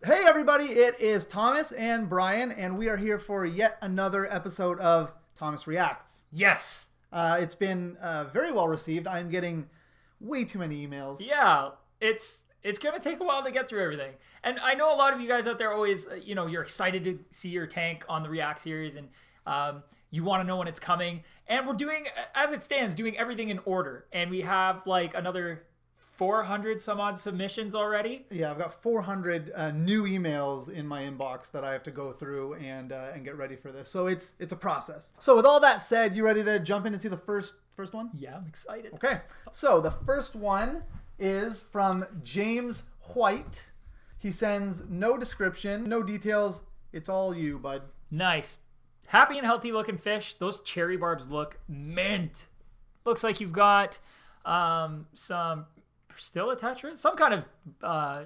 Hey everybody, it is Thomas and Brian, and we are here for yet another episode of Thomas Reacts. Yes. It's been very well received. I'm getting way too many emails. Yeah, it's going to take a while to get through everything. And I know a lot of you guys out there always, you're excited to see your tank on the React series, and you want to know when it's coming. And we're doing, as it stands, doing everything in order. And we have like another 400 some odd submissions already. Yeah, I've got 400 new emails in my inbox that I have to go through and get ready for this. So it's a process. So with all that said, you ready to jump in and see the first one? Yeah, I'm excited. Okay, so the first one is from James White. He sends no description, no details. It's all you, bud. Nice. Happy and healthy looking fish. Those cherry barbs look mint. Looks like you've got some... still a tetra? Some kind of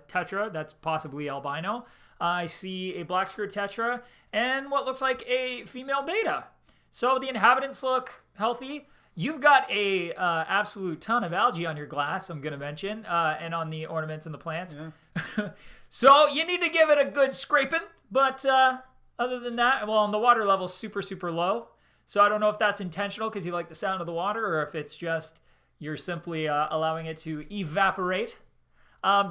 tetra that's possibly albino. I see a black skirt tetra and what looks like a female beta. So the inhabitants look healthy. You've got a absolute ton of algae on your glass, I'm going to mention, and on the ornaments and the plants. Yeah. So you need to give it a good scraping. But other than that, well, the water level's super, super low. So I don't know if that's intentional because you like the sound of the water or if it's just... you're simply allowing it to evaporate.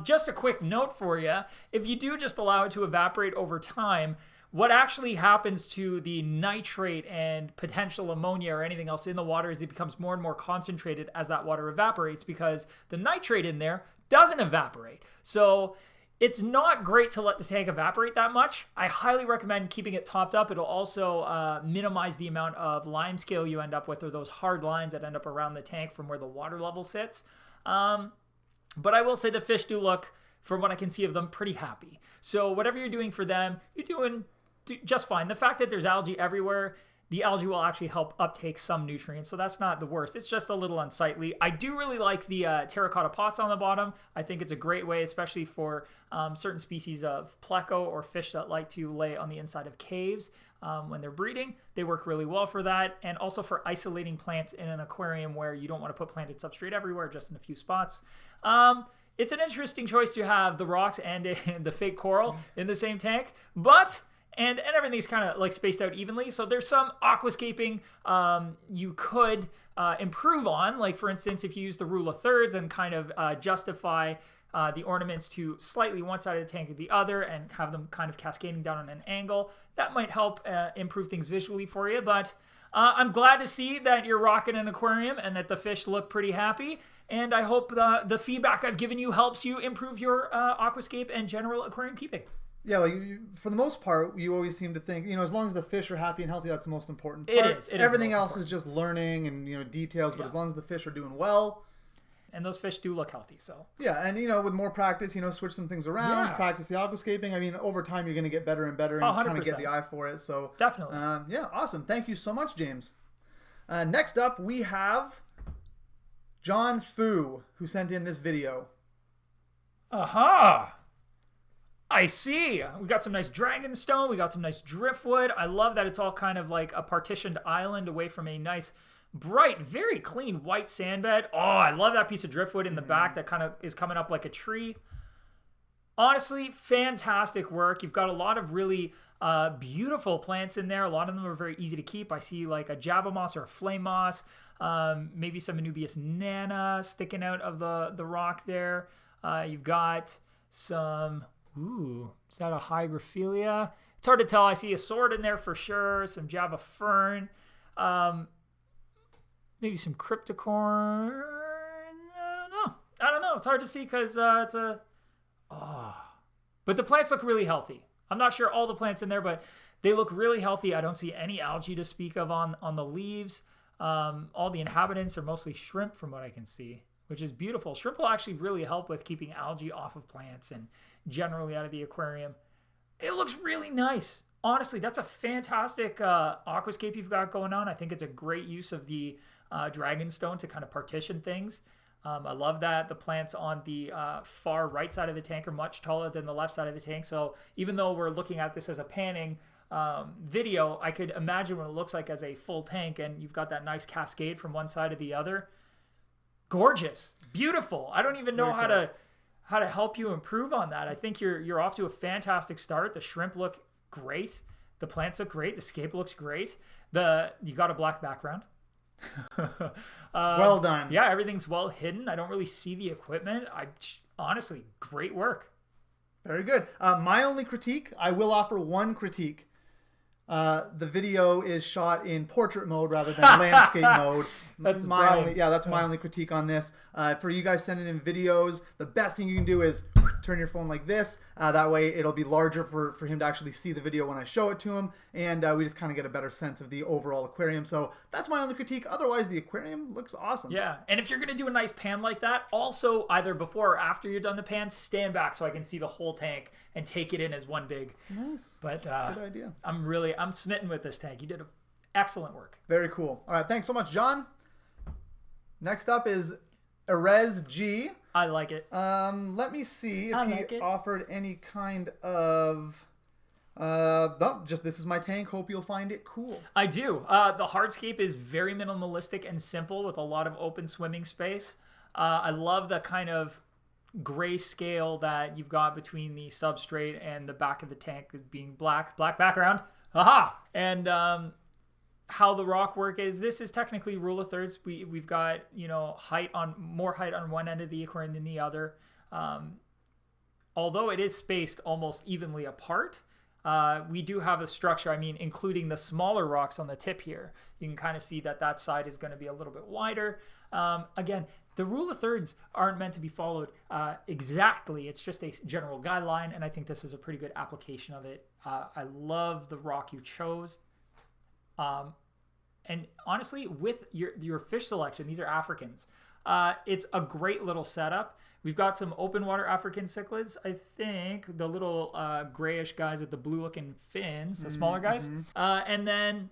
Just a quick note for you. If you do just allow it to evaporate over time, what actually happens to the nitrate and potential ammonia or anything else in the water is it becomes more and more concentrated as that water evaporates because the nitrate in there doesn't evaporate. So it's not great to let the tank evaporate that much. I highly recommend keeping it topped up. It'll also minimize the amount of lime scale you end up with or those hard lines that end up around the tank from where the water level sits. But I will say the fish do look, from what I can see of them, pretty happy. So whatever you're doing for them, you're doing just fine. The fact that there's algae everywhere, the algae will actually help uptake some nutrients, so that's not the worst. It's just a little unsightly. I do really like the terracotta pots on the bottom. I think it's a great way, especially for certain species of pleco or fish that like to lay on the inside of caves when they're breeding. They work really well for that, and also for isolating plants in an aquarium where you don't want to put planted substrate everywhere, just in a few spots. It's an interesting choice to have the rocks and the fake coral in the same tank, but... And everything's kind of like spaced out evenly. So there's some aquascaping you could improve on. Like, for instance, if you use the rule of thirds and kind of justify the ornaments to slightly one side of the tank or the other and have them kind of cascading down on an angle, that might help improve things visually for you. But I'm glad to see that you're rocking an aquarium and that the fish look pretty happy. And I hope the feedback I've given you helps you improve your aquascape and general aquarium keeping. Yeah, like for the most part, you always seem to think, as long as the fish are happy and healthy, that's the most important part. It is. Everything else is just learning and details, but as long as the fish are doing well. And those fish do look healthy, so. Yeah, and with more practice, switch some things around, practice the aquascaping. I mean, over time, you're going to get better and better and kind of get the eye for it. So definitely. Yeah, awesome. Thank you so much, James. Next up, we have John Fu, who sent in this video. Aha! I see. We got some nice dragonstone. We got some nice driftwood. I love that it's all kind of like a partitioned island away from a nice, bright, very clean white sandbed. Oh, I love that piece of driftwood in the back that kind of is coming up like a tree. Honestly, fantastic work. You've got a lot of really beautiful plants in there. A lot of them are very easy to keep. I see like a java moss or a flame moss, maybe some Anubias nana sticking out of the rock there. You've got some... Ooh, is that a hygrophila? It's hard to tell. I see a sword in there for sure. Some Java fern. Maybe some cryptocorn. I don't know. It's hard to see because it's a... Oh. But the plants look really healthy. I'm not sure all the plants in there, but they look really healthy. I don't see any algae to speak of on the leaves. All the inhabitants are mostly shrimp from what I can see, which is beautiful. Shrimp will actually really help with keeping algae off of plants and generally out of the aquarium. It looks really nice. Honestly, that's a fantastic aquascape you've got going on. I think it's a great use of the dragonstone to kind of partition things. I love that the plants on the far right side of the tank are much taller than the left side of the tank. So even though we're looking at this as a panning video, I could imagine what it looks like as a full tank, and you've got that nice cascade from one side to the other. Gorgeous. Beautiful. I don't even know how to how to help you improve on that. I think you're off to a fantastic start. The shrimp look great. The plants look great. The scape looks great. You got a black background. Well done. Yeah, everything's well hidden. I don't really see the equipment. Honestly, great work. Very good. My only critique, I will offer one critique. The video is shot in portrait mode rather than landscape mode. That's my only critique on this. For you guys sending in videos, the best thing you can do is turn your phone like this. That way it'll be larger for him to actually see the video when I show it to him, and we just kind of get a better sense of the overall aquarium. So that's my only critique. Otherwise, the aquarium looks awesome. Yeah, and if you're going to do a nice pan like that, also either before or after you're done the pan, stand back so I can see the whole tank and take it in as one big. Nice. But good idea. I'm smitten with this tank. You did excellent work. Very cool. All right, thanks so much, John. Next up is Erez G. I like it. Let me see if he offered any kind of... just this is my tank. Hope you'll find it cool. I do. The hardscape is very minimalistic and simple with a lot of open swimming space. I love the kind of gray scale that you've got between the substrate and the back of the tank as being black background. Aha! And how the rock work is, this is technically rule of thirds. We've got, more height on one end of the aquarium than the other. Although it is spaced almost evenly apart, we do have a structure, including the smaller rocks on the tip here. You can kind of see that side is going to be a little bit wider. Again, the rule of thirds aren't meant to be followed exactly. It's just a general guideline, and I think this is a pretty good application of it. I love the rock you chose. And honestly, with your fish selection, these are Africans. It's a great little setup. We've got some open water African cichlids. I think the little grayish guys with the blue looking fins, the smaller guys. And then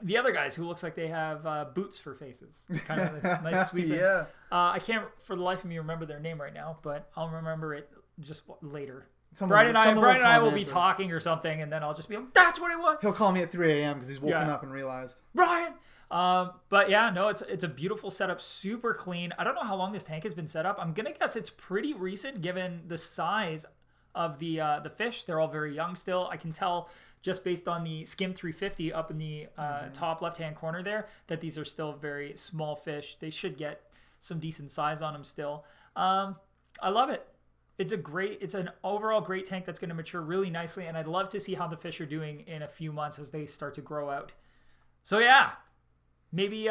the other guys who looks like they have boots for faces. Kind of this nice sweeping. Yeah. I can't for the life of me remember their name right now, but I'll remember it just later. Brian and I will be talking or something, and then I'll just be like, that's what it was. He'll call me at 3 a.m. because he's woken up and realized. Brian! But yeah, no, it's a beautiful setup, super clean. I don't know how long this tank has been set up. I'm going to guess it's pretty recent given the size of the fish. They're all very young still. I can tell just based on the Skim 350 up in the top left-hand corner there that these are still very small fish. They should get some decent size on them still. I love it. It's an overall great tank that's going to mature really nicely, and I'd love to see how the fish are doing in a few months as they start to grow out. So yeah, maybe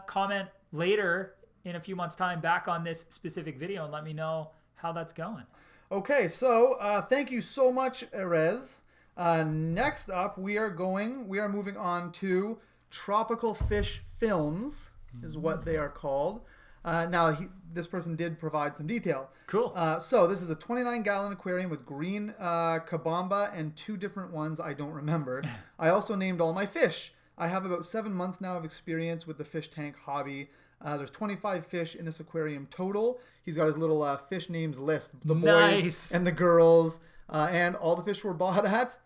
comment later in a few months' time back on this specific video and let me know how that's going. Okay, so thank you so much, Erez. Next up, we are moving on to tropical fish films, is what they are called. Now, this person did provide some detail. Cool. So this is a 29-gallon aquarium with green kabamba and 2 different ones I don't remember. I also named all my fish. I have about 7 months now of experience with the fish tank hobby. There's 25 fish in this aquarium total. He's got his little fish names list. The boys and the girls. And all the fish were bought at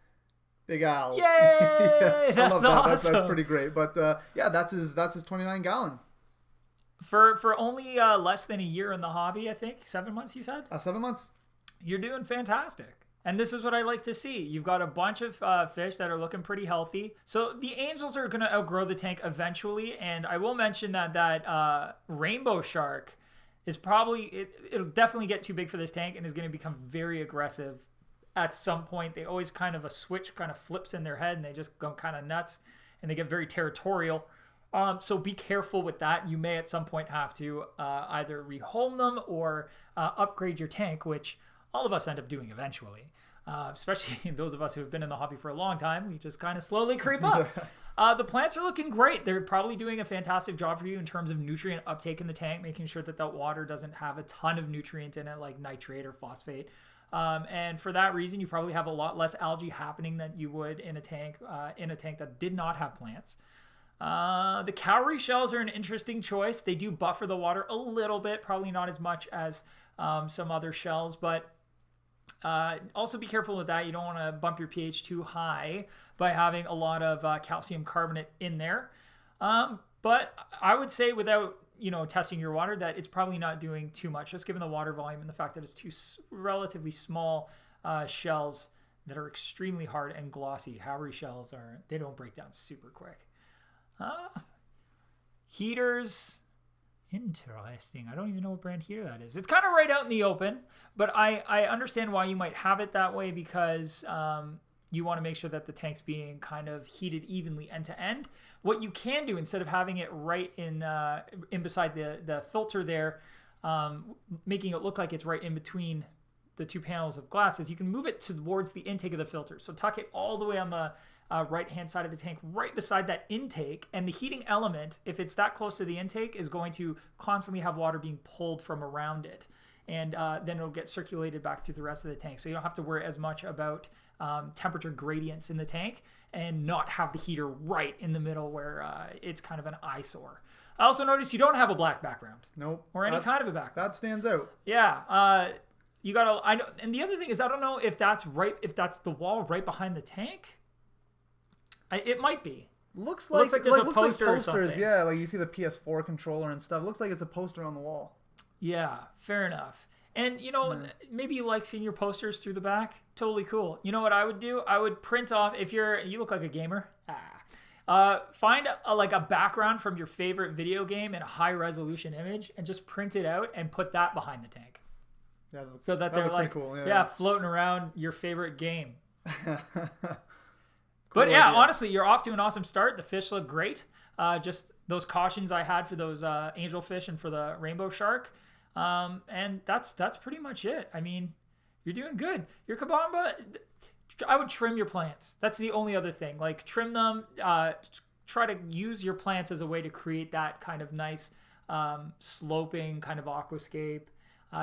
Big Al's. Yay! Yeah, That's I love that. awesome. That's pretty great. But yeah, that's his 29-gallon. For only less than a year in the hobby, I think. 7 months, you said? 7 months. You're doing fantastic. And this is what I like to see. You've got a bunch of fish that are looking pretty healthy. So the angels are going to outgrow the tank eventually. And I will mention that rainbow shark is probably... It'll definitely get too big for this tank and is going to become very aggressive at some point. They always kind of... A switch kind of flips in their head and they just go kind of nuts. And they get very territorial. So be careful with that. You may at some point have to either rehome them or upgrade your tank, which all of us end up doing eventually. Especially those of us who have been in the hobby for a long time. We just kind of slowly creep up. The plants are looking great. They're probably doing a fantastic job for you in terms of nutrient uptake in the tank, making sure that water doesn't have a ton of nutrient in it like nitrate or phosphate. And for that reason, you probably have a lot less algae happening than you would in a tank that did not have plants. The cowrie shells are an interesting choice. They do buffer the water a little bit, probably not as much as some other shells, but also be careful with that. You don't want to bump your pH too high by having a lot of calcium carbonate in there. But I would say without testing your water, that it's probably not doing too much, just given the water volume and the fact that it's two relatively small shells that are extremely hard and glossy. Howry shells they don't break down super quick. Heaters, interesting. I don't even know what brand heater that is. It's kind of right out in the open, but I understand why you might have it that way, because you want to make sure that the tank's being kind of heated evenly end to end. What you can do, instead of having it right in beside the filter there, making it look like it's right in between the two panels of glass, is you can move it towards the intake of the filter. So tuck it all the way on the right-hand side of the tank, right beside that intake, and the heating element, if it's that close to the intake, is going to constantly have water being pulled from around it. And then it'll get circulated back through the rest of the tank. So you don't have to worry as much about temperature gradients in the tank, and not have the heater right in the middle where it's kind of an eyesore. I also noticed you don't have a black background. Nope. Or any kind of a background. That stands out. Yeah. You gotta. And the other thing is, I don't know if that's the wall right behind the tank. It might be. Looks like there's a poster or posters. something. Yeah, like you see the PS4 controller and stuff. Looks like it's a poster on the wall. Yeah, fair enough. And, maybe you like seeing your posters through the back. Totally cool. You know what I would do? I would print off, you look like a gamer. Find a background from your favorite video game in a high resolution image and just print it out and put that behind the tank. Yeah, so that they're like, cool. floating around your favorite game. Cool But yeah, idea. honestly, you're off to an awesome start. The fish look great. Just those cautions I had for those angelfish and for the rainbow shark. And that's pretty much it. I mean, you're doing good. Your kabamba, I would trim your plants. That's the only other thing. Like, trim them. Try to use your plants as a way to create that kind of nice sloping kind of aquascape.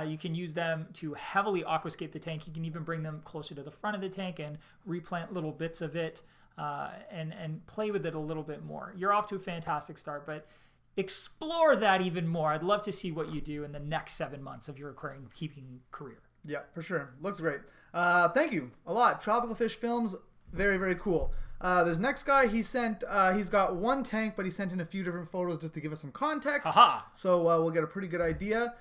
You can use them to heavily aquascape the tank. You can even bring them closer to the front of the tank and replant little bits of it and play with it a little bit more. You're off to a fantastic start, but explore that even more. I'd love to see what you do in the next 7 months of your aquarium keeping career. Yeah, for sure. Looks great. Thank you a lot. Tropical Fish Films, very, very cool. This next guy, he's got one tank, but he sent in a few different photos just to give us some context. Aha! So we'll get a pretty good idea.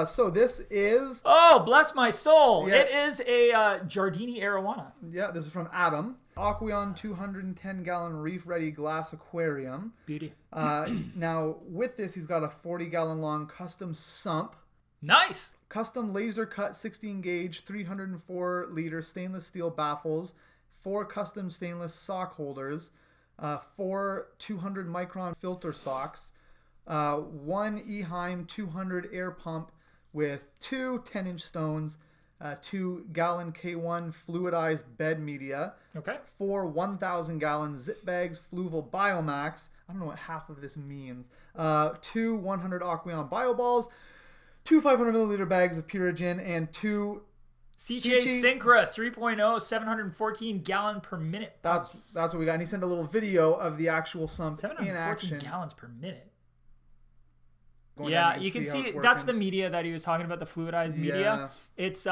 So this is... Oh, bless my soul. Yeah. It is a Jordania Rowana. Yeah, this is from Adam. Aquarium 210-gallon reef-ready glass aquarium. Beauty. Now, with this, he's got a 40-gallon long custom sump. Nice. Custom laser cut 16-gauge 304-liter stainless steel baffles, 4 custom stainless sock holders, 4 200-micron filter socks, 1 Eheim 200 air pump with 2 10-inch stones, 2 gallon K1 fluidized bed media, Okay. 4 1,000-gallon zip bags Fluval Biomax. I don't know what half of this means. 2 100 Aquarium Bio Balls, 2 500-milliliter bags of Purigen, and 2 CJ Syncra 3.0, 714 gallon per minute. That's what we got. And he sent a little video of the actual sump in 714 action. gallons per minute. Going Yeah, down, you can how see it's that's the working. media that he was talking about, the fluidized media. Yeah. It's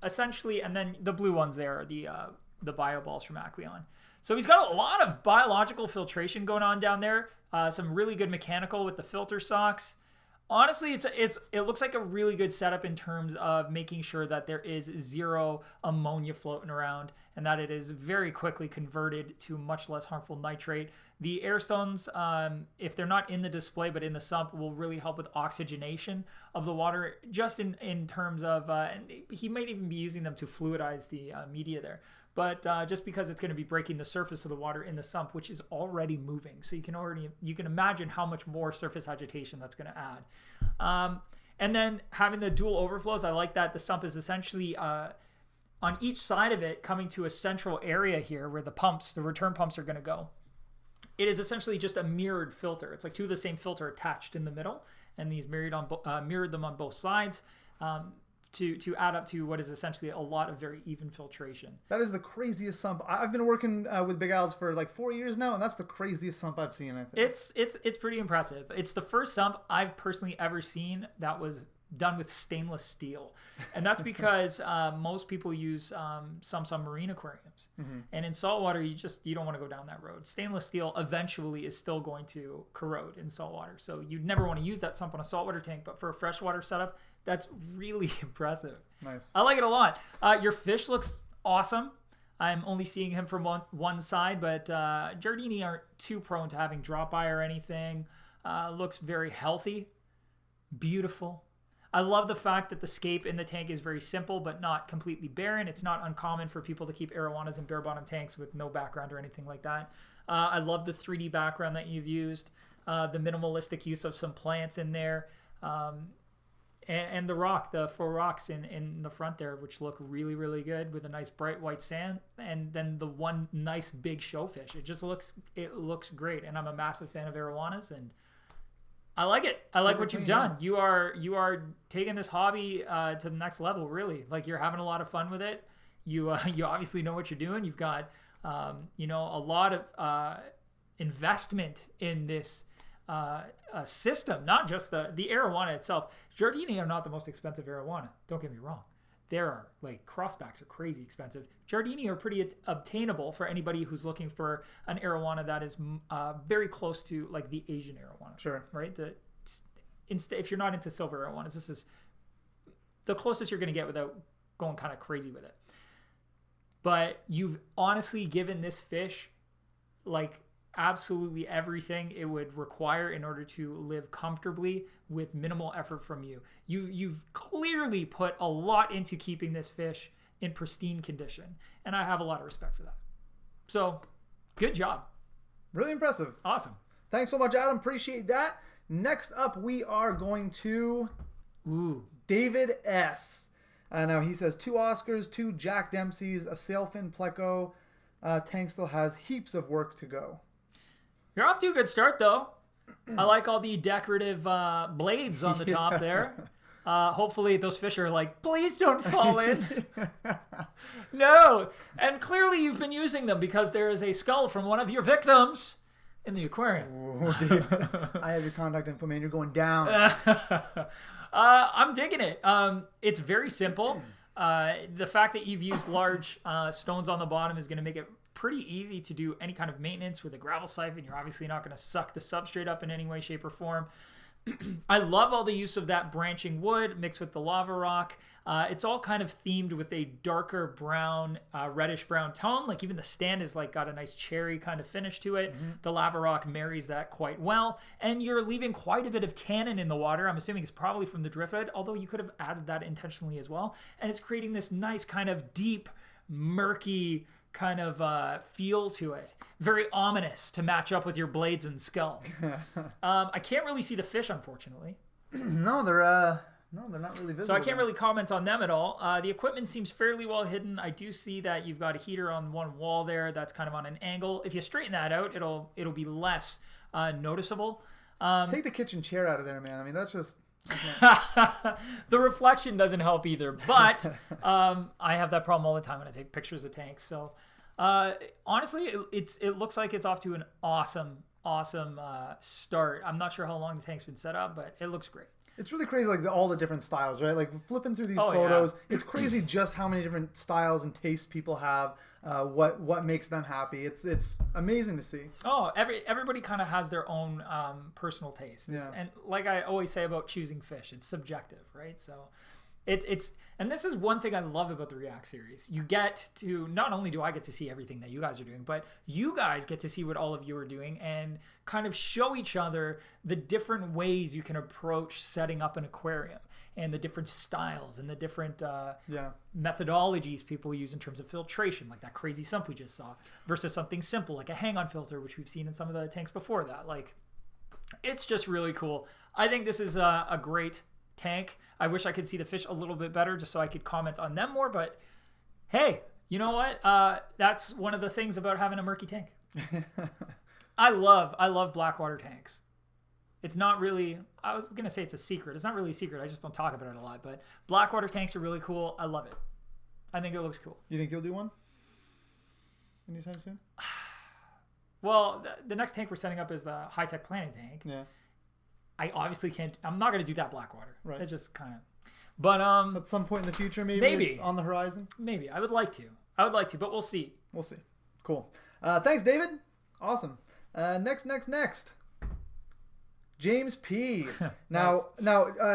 essentially, and then the blue ones there are the bio balls from Aquarium. So he's got a lot of biological filtration going on down there. Some really good mechanical with the filter socks. Honestly, it looks like a really good setup in terms of making sure that there is zero ammonia floating around and that it is very quickly converted to much less harmful nitrate. The air stones, if they're not in the display but in the sump, will really help with oxygenation of the water, just in terms of, and he might even be using them to fluidize the media there. But just because it's going to be breaking the surface of the water in the sump, which is already moving. So you can imagine how much more surface agitation that's going to add. And then having the dual overflows, I like that the sump is essentially on each side of it coming to a central area here where the return pumps are going to go. It is essentially just a mirrored filter. It's like 2 of the same filter attached in the middle, and these mirrored them on both sides. To add up to what is essentially a lot of very even filtration. That is the craziest sump. I've been working with Big Al's for like 4 years now, and that's the craziest sump I've seen, I think. It's pretty impressive. It's the first sump I've personally ever seen that was done with stainless steel. And that's because most people use some submarine aquariums. And in saltwater, you don't want to go down that road. Stainless steel eventually is still going to corrode in saltwater. So you'd never want to use that sump on a saltwater tank, but for a freshwater setup, that's really impressive. Nice. I like it a lot. Your fish looks awesome. I'm only seeing him from one side, but Jordini aren't too prone to having drop eye or anything. Looks very healthy, beautiful. I love the fact that the scape in the tank is very simple, but not completely barren. It's not uncommon for people to keep Arowanas in bare bottom tanks with no background or anything like that. I love the 3D background that you've used, the minimalistic use of some plants in there. And the 4 rocks in the front there, which look really, really good with a nice bright white sand. And then the one nice big showfish. It looks great. And I'm a massive fan of Arowanas, and I like it. I like what you've done. You are taking this hobby to the next level, really. Like, you're having a lot of fun with it. You obviously know what you're doing. You've got, a lot of investment in this a system, not just the Arowana itself. Jordini are not the most expensive Arowana. Don't get me wrong. There are, like, crossbacks are crazy expensive. Jordini are pretty obtainable for anybody who's looking for an Arowana that is very close to, like, the Asian Arowana. Sure. Right? If you're not into silver Arowanas, this is the closest you're going to get without going kind of crazy with it. But you've honestly given this fish, like, absolutely everything it would require in order to live comfortably with minimal effort from you. You've clearly put a lot into keeping this fish in pristine condition, and I have a lot of respect for that. So, good job. Really impressive. Awesome. Thanks so much, Adam. Appreciate that. Next up, we are going to David S. Now, he says 2 Oscars, 2 Jack Dempseys, a sailfin pleco. Tank still has heaps of work to go. You're off to a good start, though. I like all the decorative blades on the top there. Hopefully those fish are like, please don't fall in. No. And clearly you've been using them because there is a skull from one of your victims in the aquarium. Ooh, David, I have your contact info, man. You're going down. I'm digging it. It's very simple. The fact that you've used large stones on the bottom is going to make it pretty easy to do any kind of maintenance with a gravel siphon. You're obviously not going to suck the substrate up in any way, shape, or form. I love all the use of that branching wood mixed with the lava rock. It's all kind of themed with a darker brown, reddish brown tone. Like, even the stand is like got a nice cherry kind of finish to it. The lava rock marries that quite well. And you're leaving quite a bit of tannin in the water. I'm assuming it's probably from the driftwood, although you could have added that intentionally as well. And it's creating this nice kind of deep, murky kind of feel to it. Very ominous to match up with your blades and skull. I can't really see the fish, unfortunately. No, they're not really visible. So I can't really comment on them at all. The equipment seems fairly well hidden. I do see that you've got a heater on one wall there that's kind of on an angle. If you straighten that out, it'll be less noticeable. Take the kitchen chair out of there, man. I mean, that's just... The reflection doesn't help either, but I have that problem all the time when I take pictures of tanks. So honestly, it looks like it's off to an awesome start. I'm not sure how long the tank's been set up, but it looks great. It's really crazy, like all the different styles, right? Like, flipping through these photos, it's crazy just how many different styles and tastes people have. What makes them happy? It's amazing to see. Oh, everybody kind of has their own personal taste. Yeah. And like I always say about choosing fish, it's subjective, right? So and this is one thing I love about the React series. You get to, not only do I get to see everything that you guys are doing, but you guys get to see what all of you are doing and kind of show each other the different ways you can approach setting up an aquarium and the different styles and the different methodologies people use in terms of filtration, like that crazy sump we just saw, versus something simple like a hang-on filter, which we've seen in some of the tanks before that. Like, it's just really cool. I think this is a great tank. I wish I could see the fish a little bit better just so I could comment on them more, but hey, you know what? That's one of the things about having a murky tank. I love blackwater tanks. It's not really, I was going to say it's a secret. It's not really a secret. I just don't talk about it a lot, but blackwater tanks are really cool. I love it. I think it looks cool. You think you'll do one anytime soon? Well, the next tank we're setting up is the high-tech planning tank. Yeah. I obviously can't. I'm not going to do that black water. Right. It's just kind of. But at some point in the future, maybe it's on the horizon. Maybe I would like to. But we'll see. We'll see. Cool. Thanks, David. Awesome. Next. James P. Now,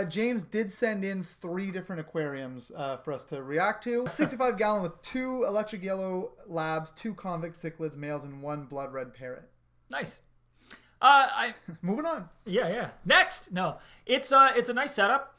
James did send in 3 different aquariums for us to react to. 65 gallon with 2 electric yellow labs, 2 convict cichlids, males, and 1 blood red parrot. Nice. Moving on. Yeah. Next, no, it's a nice setup.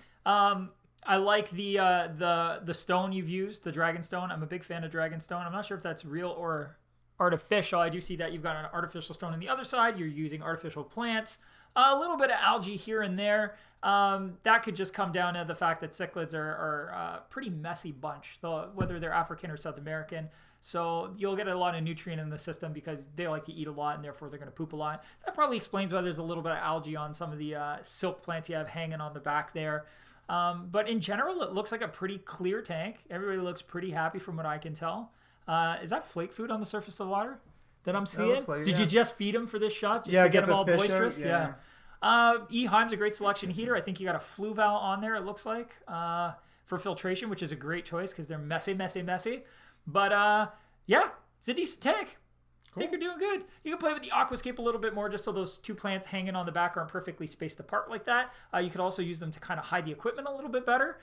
I like the stone you've used, the dragon stone. I'm a big fan of dragon stone. I'm not sure if that's real or artificial. I do see that you've got an artificial stone on the other side. You're using artificial plants. A little bit of algae here and there. That could just come down to the fact that cichlids are a pretty messy bunch, though, whether they're African or South American. So you'll get a lot of nutrient in the system because they like to eat a lot and therefore they're going to poop a lot. That probably explains why there's a little bit of algae on some of the silk plants you have hanging on the back there. But in general, it looks like a pretty clear tank. Everybody looks pretty happy from what I can tell. Is that flake food on the surface of the water that I'm seeing? Did you just feed them for this shot? Just to get them all boisterous? Yeah. Heim's a great selection heater. I think you got a Fluval on there, it looks like, for filtration, which is a great choice because they're messy. But yeah, it's a decent tank. Cool. I think you're doing good. You can play with the aquascape a little bit more just so those 2 plants hanging on the back aren't perfectly spaced apart like that. You could also use them to kind of hide the equipment a little bit better,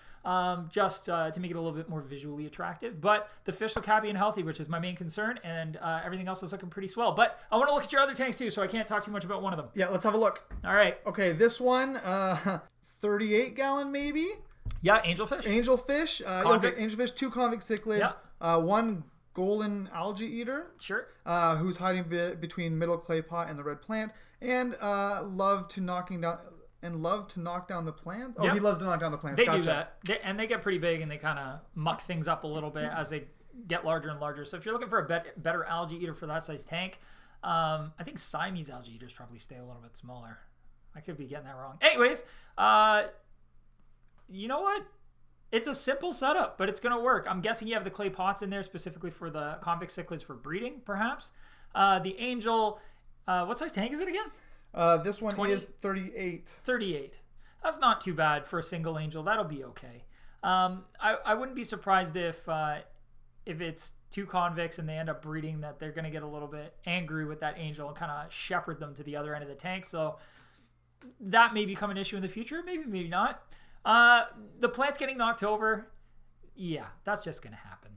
just to make it a little bit more visually attractive. But the fish look happy and healthy, which is my main concern, and everything else is looking pretty swell. But I want to look at your other tanks too, so I can't talk too much about one of them. Yeah, let's have a look. All right. Okay, this one, 38 gallon maybe? Yeah, angelfish. Angelfish, 2 convict cichlids, 1 golden algae eater. Sure. Who's hiding between middle clay pot and the red plant, and love to knock down the plants. Oh, yep. He loves to knock down the plants. They do that, and they get pretty big, and they kind of muck things up a little bit as they get larger and larger. So if you're looking for a better algae eater for that size tank, I think Siamese algae eaters probably stay a little bit smaller. I could be getting that wrong. Anyways, you know what? It's a simple setup, but it's going to work. I'm guessing you have the clay pots in there specifically for the convict cichlids for breeding, perhaps. The angel, what size tank is it again? This one is 38. 38. That's not too bad for a single angel. That'll be okay. I wouldn't be surprised if it's 2 convicts and they end up breeding, that they're going to get a little bit angry with that angel and kind of shepherd them to the other end of the tank. So that may become an issue in the future. Maybe not. The plant's getting knocked over. Yeah, that's just going to happen.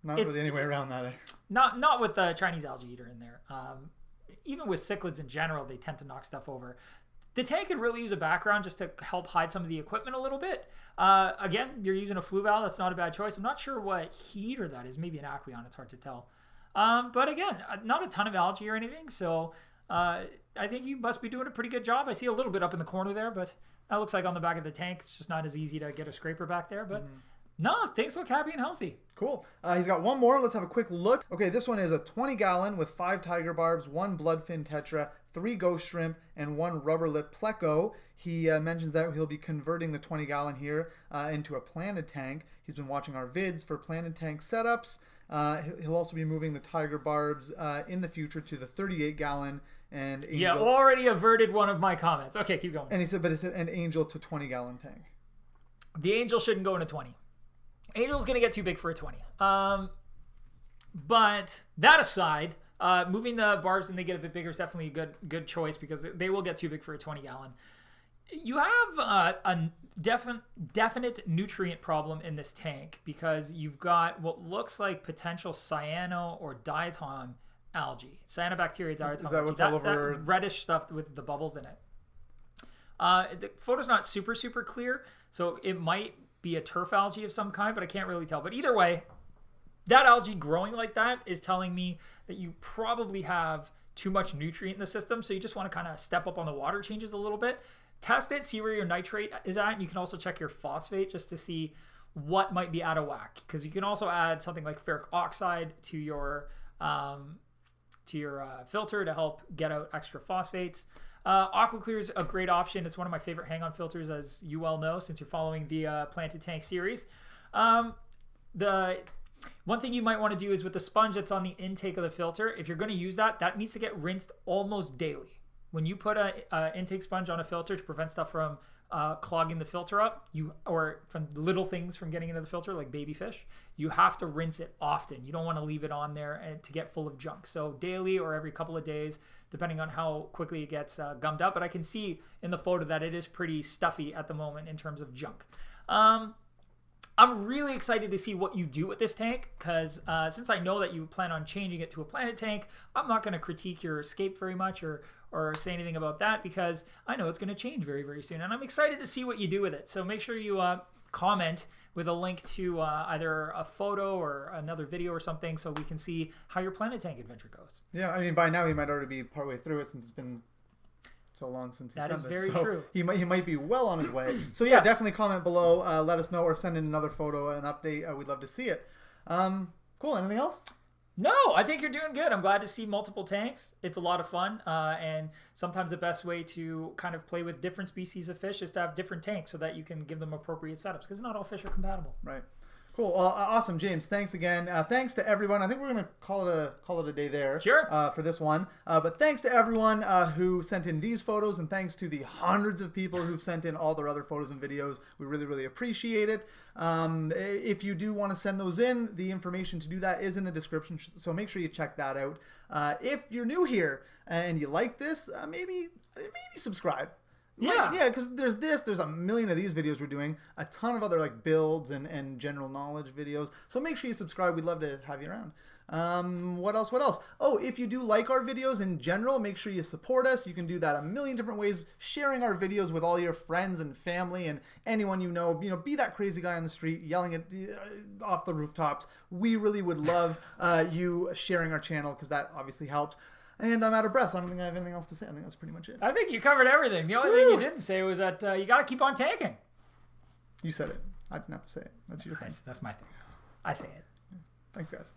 Not really any way around that. Not with the Chinese algae eater in there. Even with cichlids in general, they tend to knock stuff over. The tank could really use a background just to help hide some of the equipment a little bit. Again, you're using a Fluval. That's not a bad choice. I'm not sure what heater that is. Maybe an Aqueon. It's hard to tell. But again, not a ton of algae or anything. So I think you must be doing a pretty good job. I see a little bit up in the corner there, but that looks like on the back of the tank. It's just not as easy to get a scraper back there. But no, things look happy and healthy. Cool. He's got one more. Let's have a quick look. Okay, this one is a 20 gallon with 5 tiger barbs, 1 bloodfin tetra, 3 ghost shrimp, and 1 rubber lip pleco. He mentions that he'll be converting the 20 gallon here into a planted tank. He's been watching our vids for planted tank setups. He'll also be moving the tiger barbs in the future to the 38 gallon. And angel. Yeah, already averted one of my comments. Okay, keep going. And he said, but it's an angel to 20 gallon tank. The angel shouldn't go in a 20. Angel's going to get too big for a 20. But that aside, moving the barbs and they get a bit bigger is definitely a good choice because they will get too big for a 20 gallon. You have a definite nutrient problem in this tank because you've got what looks like potential cyano or diatom algae. Cyanobacteria diatom. Is that what's all over? That reddish stuff with the bubbles in it. The photo's not super clear, so it might be a turf algae of some kind, but I can't really tell. But either way, that algae growing like that is telling me that you probably have too much nutrient in the system, so you just want to kind of step up on the water changes a little bit. Test it, see where your nitrate is at, and you can also check your phosphate just to see what might be out of whack, because you can also add something like ferric oxide to your filter to help get out extra phosphates. AquaClear is a great option. It's one of my favorite hang-on filters, as you well know, since you're following the Planted Tank series. The one thing you might want to do is with the sponge that's on the intake of the filter, if you're going to use that, that needs to get rinsed almost daily. when you put a intake sponge on a filter to prevent stuff from clogging the filter up, or from little things from getting into the filter, like baby fish, you have to rinse it often. You don't want to leave it on there and to get full of junk. So daily or every couple of days, depending on how quickly it gets gummed up. But I can see in the photo that it is pretty stuffy at the moment in terms of junk. I'm really excited to see what you do with this tank, because since I know that you plan on changing it to a Planet tank, I'm not going to critique your escape very much or say anything about that, because I know it's going to change very, very soon. And I'm excited to see what you do with it. So make sure you comment with a link to either a photo or another video or something, so we can see how your Planet tank adventure goes. Yeah, I mean, by now he might already be partway through it, since it's been so long since he that sent is this. very so true. He might be well on his way. So yeah, Yes. definitely comment below. Let us know, or send in another photo, an update. We'd love to see it. Cool. Anything else? No, I think you're doing good. I'm glad to see multiple tanks. It's a lot of fun. And sometimes the best way to kind of play with different species of fish is to have different tanks, so that you can give them appropriate setups, because not all fish are compatible. Right. Cool. Well, awesome, James. Thanks again. Thanks to everyone. I think we're gonna call it a day there. Sure. For this one. But thanks to everyone who sent in these photos, and thanks to the hundreds of people who've sent in all their other photos and videos. We really, really appreciate it. If you do want to send those in, the information to do that is in the description. So make sure you check that out. If you're new here and you like this, maybe subscribe. Yeah. Yeah, because there's a million of these videos we're doing, a ton of other like builds and general knowledge videos. So make sure you subscribe. We'd love to have you around. What else? Oh, if you do like our videos in general, make sure you support us. You can do that a million different ways, sharing our videos with all your friends and family and anyone you know. You know, be that crazy guy on the street yelling at off the rooftops. We really would love you sharing our channel, because that obviously helps. And I'm out of breath, so I don't think I have anything else to say. I think that's pretty much it. I think you covered everything. The only thing you didn't say was that you got to keep on tanking. You said it. I didn't have to say it. That's your thing. That's my thing. I say it. Thanks, guys.